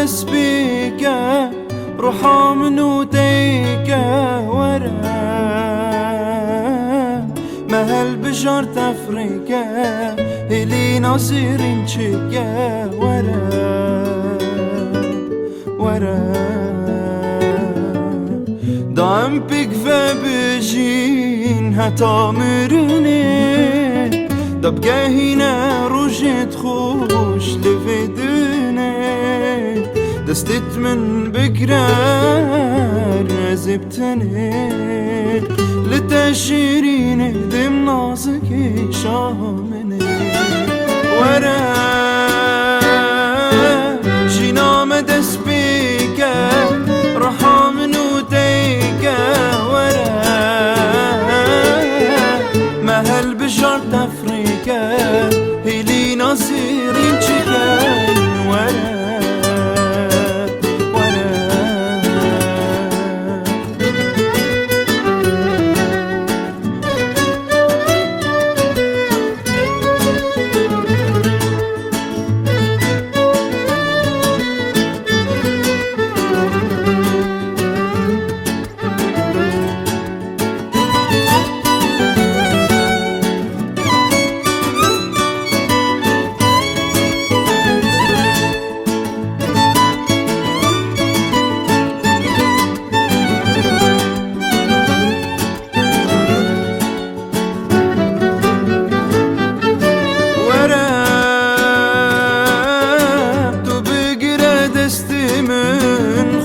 دسبيكا روحا منو تيكا ورا مهل بجار تفريكا هلي ناصرين تشيكا ورا دائم بيك فبجين هتا مرني دبقى هنا رجت خوش لفدني دستت من بقرار عزبتني لتشيريني دم نازكي شامني ورا جينا مدس بيكا رحا منو تيكا ورا مهل بجار تفريكا هيلي ناصرين تشيكا ورا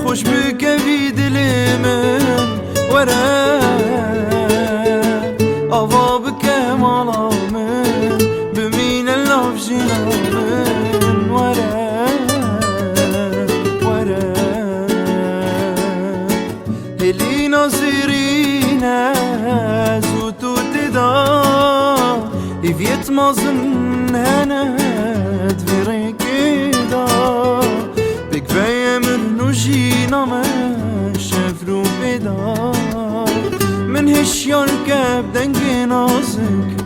خوش بكفي دلمن ورا أضا بكمالا من بمين اللف جنان ورا هلي ناصرين زوتو تدا إفيت مازن هنات فريكدا بكفاية منو جينا ما شافرو بدا من هشيار كاب دنجي نازك